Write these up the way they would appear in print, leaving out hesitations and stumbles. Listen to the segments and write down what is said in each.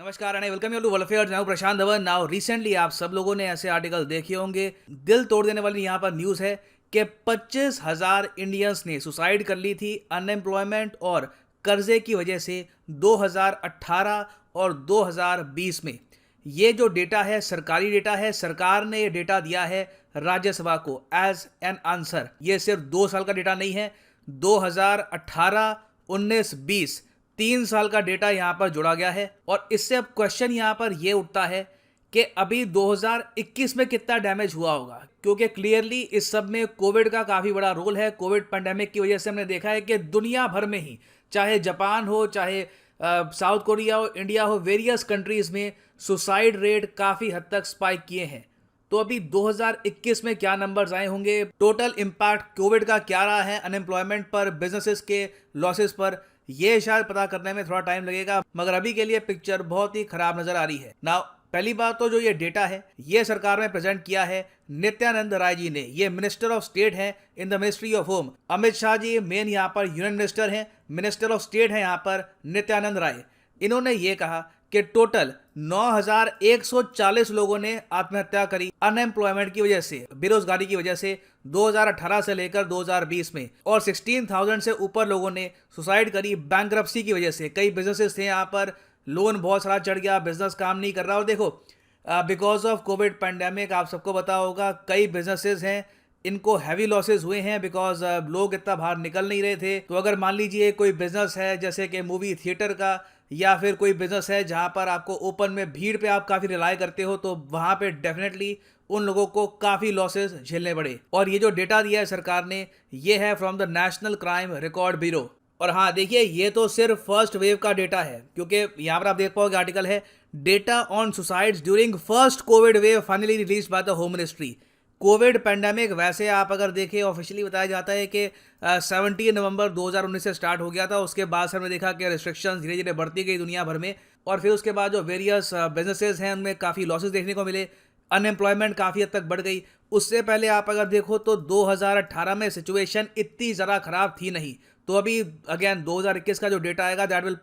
नमस्कार and welcome you to welfare now Prashant Dhawan. Now recently आप सब लोगों ने ऐसे आर्टिकल देखे होंगे, दिल तोड़ देने वाली यहाँ पर न्यूज़ है कि 25,000 इंडियंस ने सुसाइड कर ली थी अनएम्प्लॉयमेंट और कर्जे की वजह से 2018 और 2020 में। ये जो डेटा है सरकारी डेटा है, सरकार ने ये डेटा दिया है राज्यसभा को एज एन आंसर। ये सिर्फ 2 साल का डेटा नहीं है, 2018, 19, 20 3 साल का डेटा यहाँ पर जोड़ा गया है। और इससे अब क्वेश्चन यहाँ पर यह उठता है कि अभी 2021 में कितना डैमेज हुआ होगा, क्योंकि क्लियरली इस सब में कोविड का काफ़ी बड़ा रोल है। कोविड पैंडेमिक की वजह से हमने देखा है कि दुनिया भर में ही, चाहे जापान हो, चाहे साउथ कोरिया हो, इंडिया हो, वेरियस कंट्रीज़ में सुसाइड रेट काफ़ी हद तक स्पाइक किए हैं। तो अभी 2021 में क्या नंबर्स आए होंगे, टोटल इम्पैक्ट कोविड का क्या रहा है अनएम्प्लॉयमेंट पर, बिजनेसेस के लॉसेस पर, ये शायद पता करने में थोड़ा टाइम लगेगा। मगर अभी के लिए पिक्चर बहुत ही खराब नजर आ रही है। नाउ पहली बात तो जो ये डेटा है ये सरकार में प्रेजेंट किया है नित्यानंद राय जी ने। ये मिनिस्टर ऑफ स्टेट हैं in the ministry of home. Amit Shah ji main यहाँ पर यूनियन मिनिस्टर हैं, मिनिस्टर ऑफ स्टेट हैं यहाँ पर नित्यानंद राय। इन्होंने ये कहा कि टोटल 9,140 लोगों ने आत्महत्या करी अनएम्प्लॉयमेंट की वजह से, बेरोजगारी की वजह से 2018 से लेकर 2020 में, और 16,000 से ऊपर लोगों ने सुसाइड करी बैंकरप्सी की वजह से। कई बिजनेसेस थे यहाँ पर, लोन बहुत सारा चढ़ गया, बिजनेस काम नहीं कर रहा। और देखो बिकॉज ऑफ कोविड पैंडेमिक आप सबको पता होगा कई बिजनेसेस हैं इनको हैवी लॉसेस हुए हैं, बिकॉज लोग इतना बाहर निकल नहीं रहे थे। तो अगर मान लीजिए कोई बिजनेस है जैसे कि मूवी थिएटर का, या फिर कोई बिजनेस है जहां पर आपको ओपन में भीड़ पे आप काफ़ी रिलाई करते हो, तो वहां पे डेफिनेटली उन लोगों को काफ़ी लॉसेस झेलने पड़े। और ये जो डेटा दिया है सरकार ने, ये है from the national crime record bureau. और हाँ देखिए, ये तो सिर्फ फर्स्ट वेव का डेटा है, क्योंकि यहाँ पर आप देख पाओगे आर्टिकल है data on suicides during first Covid wave finally release by the home ministry. Covid pandemic वैसे आप अगर देखें ऑफिशियली बताया जाता है कि 17 नवंबर 2019 से स्टार्ट हो गया था। उसके बाद से हमने देखा कि रिस्ट्रिक्शंस धीरे धीरे बढ़ती गई दुनिया भर में, और फिर उसके बाद जो वेरियस बिजनेसेस हैं उनमें काफ़ी लॉसेस देखने को मिले, अनएम्प्लॉयमेंट काफ़ी हद तक बढ़ गई। उससे पहले आप अगर देखो तो 2018 में सिचुएशन इतनी ज़्यादा ख़राब थी नहीं। तो अभी अगेन 2021 का जो डेटा आएगा that will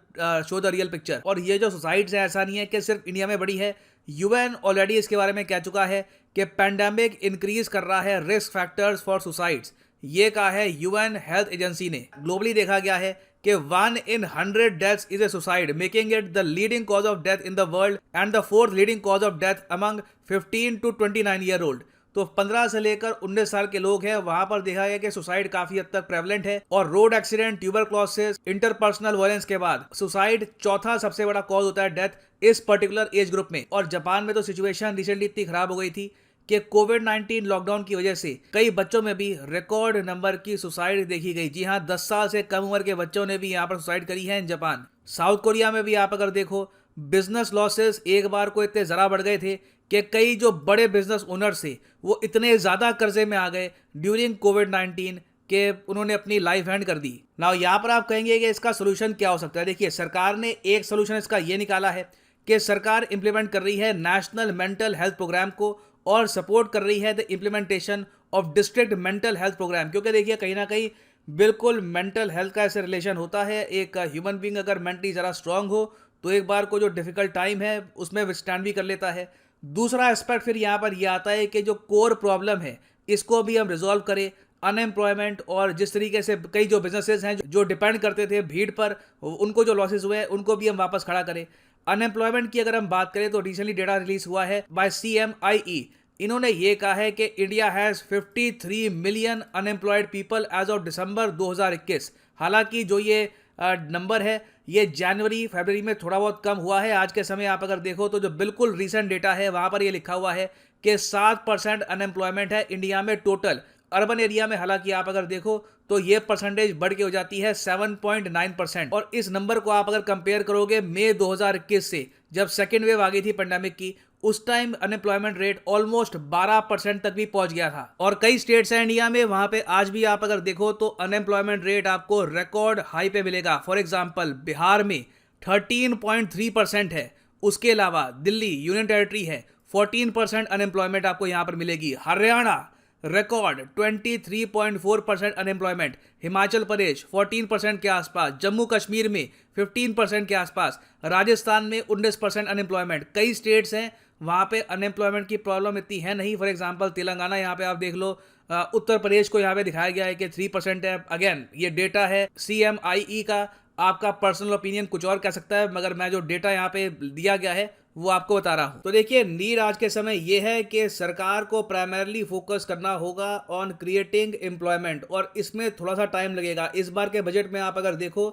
show the real picture. और ये जो सुसाइड्स है ऐसा नहीं है कि सिर्फ इंडिया में बढ़ी है, यूएन ऑलरेडी इसके बारे में कह चुका है कि पैंडेमिक इंक्रीज कर रहा है रिस्क फैक्टर्स फॉर सुसाइड्स। ये कहा है यूएन हेल्थ एजेंसी ने। ग्लोबली देखा गया है कि 1 in 100 deaths is a suicide, making it the leading cause of death in the world and the 4th leading cause of death among 15 to 29 year old. तो 15 से लेकर 19 साल के लोग हैं, वहां पर देखा गया कि सुसाइड काफी हद तक प्रेवलेंट है। और road accident, tuberculosis, interpersonal violence के बाद सुसाइड चौथा सबसे बड़ा कॉज होता है डेथ इस पर्टिकुलर एज ग्रुप में। और जापान में तो सिचुएशन रिसेंटली इतनी खराब हो गई थी कि कोविड-19 लॉकडाउन की वजह से कई बच्चों में भी रिकॉर्ड नंबर की सुसाइड देखी गई। जी हाँ, 10 साल से कम उम्र के बच्चों ने भी यहाँ पर सुसाइड करी है इन जापान। साउथ कोरिया में भी आप अगर देखो बिजनेस लॉसेस एक बार को इतने ज़रा बढ़ गए थे कि कई जो बड़े बिजनेस ओनर से वो इतने ज़्यादा कर्जे में आ गए ड्यूरिंग कोविड-19 के उन्होंने अपनी लाइफ एंड कर दी। नाउ यहाँ पर आप कहेंगे कि इसका सोल्यूशन क्या हो सकता है। देखिए, सरकार ने एक सोल्यूशन इसका ये निकाला है कि सरकार इंप्लीमेंट कर रही है नेशनल मेंटल हेल्थ प्रोग्राम को, और सपोर्ट कर रही है the implementation of district mental health programme. क्योंकि देखिए कहीं ना कहीं बिल्कुल मेंटल हेल्थ का ऐसे रिलेशन होता है। एक ह्यूमन बींग अगर मेंटली ज़रा स्ट्रांग हो तो एक बार को जो डिफिकल्ट टाइम है उसमें विथस्टैंड भी कर लेता है। दूसरा एस्पेक्ट फिर यहाँ पर यह आता है कि जो कोर प्रॉब्लम है इसको भी हम रिजॉल्व करें, अनएम्प्लॉयमेंट, और जिस तरीके से कई जो बिजनेसेस हैं जो डिपेंड करते थे भीड़ पर, उनको जो लॉसेस हुए हैं उनको भी हम वापस खड़ा करें। अनएम्प्लॉयमेंट की अगर हम बात करें तो रिसेंटली डेटा रिलीज हुआ है बाय CMIE। इन्होंने ये कहा है कि India has 53 million unemployed people as of December 2021। हालांकि जो ये नंबर है ये जनवरी फरवरी में थोड़ा बहुत कम हुआ है। आज के समय आप अगर देखो तो जो बिल्कुल रीसेंट डेटा है वहाँ पर ये लिखा हुआ है कि 7% अनएम्प्लॉयमेंट है इंडिया में टोटल। अर्बन एरिया में हालांकि आप अगर देखो तो ये परसेंटेज बढ़ के हो जाती है 7.9%। और इस नंबर को आप अगर कंपेयर करोगे मई 2021 से, जब सेकेंड वेव आ गई थी पेंडेमिक की, उस टाइम अनएम्प्लॉयमेंट रेट ऑलमोस्ट 12% तक भी पहुंच गया था। और कई स्टेट्स हैं इंडिया में, वहां पे आज भी आप अगर देखो तो अनएम्प्लॉयमेंट रेट आपको रिकॉर्ड हाई पे मिलेगा। फॉर एग्जांपल बिहार में 13.3% है। उसके अलावा दिल्ली यूनियन टेरिटरी है, 14% अनएम्प्लॉयमेंट आपको यहाँ पर मिलेगी। हरियाणा रिकॉर्ड 23.4% अनएम्प्लॉयमेंट, हिमाचल प्रदेश 14% के आसपास, जम्मू कश्मीर में 15% के आसपास, राजस्थान में 19% अनएम्प्लॉयमेंट। कई स्टेट्स हैं वहाँ पे अनएम्प्लॉयमेंट की प्रॉब्लम इतनी है नहीं। फॉर एग्जांपल तेलंगाना, यहाँ पे आप देख लो, उत्तर प्रदेश को यहाँ पे दिखाया गया है कि 3% है। अगेन ये डेटा है CMIE का, आपका पर्सनल ओपिनियन कुछ और कह सकता है, मगर मैं जो डेटा यहाँ पे दिया गया है वो आपको बता रहा हूँ। तो देखिए, नीड आज के समय ये है कि सरकार को प्राइमरली फोकस करना होगा ऑन क्रिएटिंग एम्प्लॉयमेंट, और इसमें थोड़ा सा टाइम लगेगा। इस बार के बजट में आप अगर देखो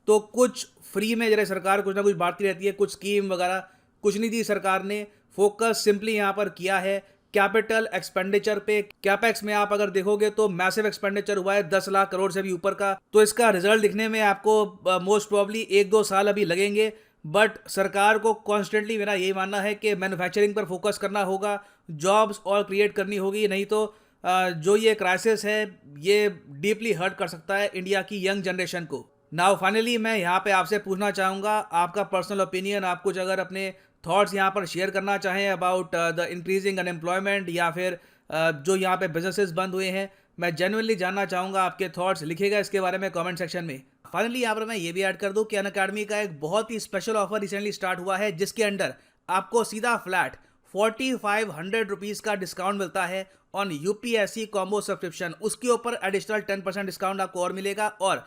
तो कुछ फ्री में जरा सरकार कुछ ना कुछ बांटती रहती है, कुछ स्कीम वगैरह कुछ नहीं दी सरकार ने। फोकस सिंपली यहाँ पर किया है कैपिटल एक्सपेंडिचर पे। कैपेक्स में आप अगर देखोगे तो मैसिव एक्सपेंडिचर हुआ है 10 लाख करोड़ से भी ऊपर का। तो इसका रिजल्ट दिखने में आपको मोस्ट प्रॉब्ली 1-2 साल अभी लगेंगे, बट सरकार को कॉन्स्टेंटली मेरा यही मानना है कि मैन्युफैक्चरिंग पर फोकस करना होगा, जॉब्स और क्रिएट करनी होगी। नहीं तो जो ये क्राइसिस है ये डीपली हर्ट कर सकता है इंडिया की यंग जनरेशन को। नाउ फाइनली मैं यहाँ पे आपसे पूछना चाहूँगा आपका पर्सनल ओपिनियन। आप कुछ अगर अपने थॉट्स यहाँ पर शेयर करना चाहें अबाउट द इंक्रीजिंग अनएम्प्लॉयमेंट, या फिर जो यहाँ पे बिजनेसेस बंद हुए हैं, मैं जेन्युइनली जानना चाहूँगा आपके थॉट्स। लिखिएगा इसके बारे में कमेंट सेक्शन में। फाइनली यहाँ पर मैं ये भी ऐड कर दूँ कि अनअकैडमी का एक बहुत ही स्पेशल ऑफर रिसेंटली स्टार्ट हुआ है, जिसके अंडर आपको सीधा फ्लैट 4500 रुपीज़ का डिस्काउंट मिलता है ऑन UPSC कॉम्बो सब्सक्रिप्शन। उसके ऊपर एडिशनल 10% डिस्काउंट आपको और मिलेगा, और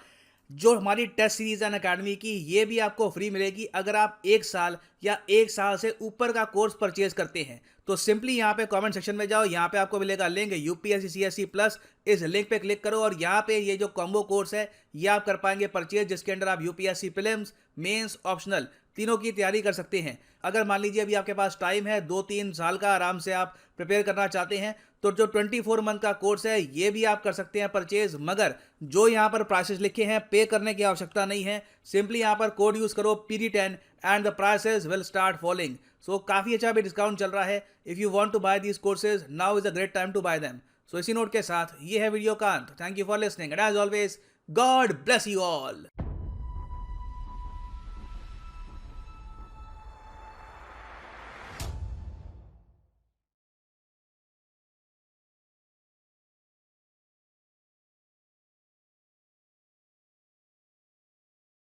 जो हमारी टेस्ट सीरीज है अनअकैडमी की, ये भी आपको फ्री मिलेगी अगर आप 1 साल या 1 साल से ऊपर का कोर्स परचेज करते हैं। तो सिंपली यहाँ पे कमेंट सेक्शन में जाओ, यहाँ पे आपको मिलेगा लिंक UPSC CSC प्लस। इस लिंक पे क्लिक करो और यहाँ पे ये जो कॉम्बो कोर्स है ये आप कर पाएंगे परचेज, जिसके अंडर आप UPSC प्रीलिम्स, मेंस, ऑप्शनल तीनों की तैयारी कर सकते हैं। अगर मान लीजिए अभी आपके पास टाइम है 2-3 साल का, आराम से आप प्रिपेयर करना चाहते हैं, तो जो 24 मंथ का कोर्स है ये भी आप कर सकते हैं परचेज। मगर जो यहाँ पर प्राइसेस लिखे हैं पे करने की आवश्यकता नहीं है। सिंपली यहाँ पर कोड यूज करो PD10 and the prices will start following. So काफ़ी अच्छा भी डिस्काउंट चल रहा है। If you want to buy these courses, now is a great time to buy them. So इसी नोट के साथ ये है वीडियो का अंत। Thank you for listening and as always, God bless you all.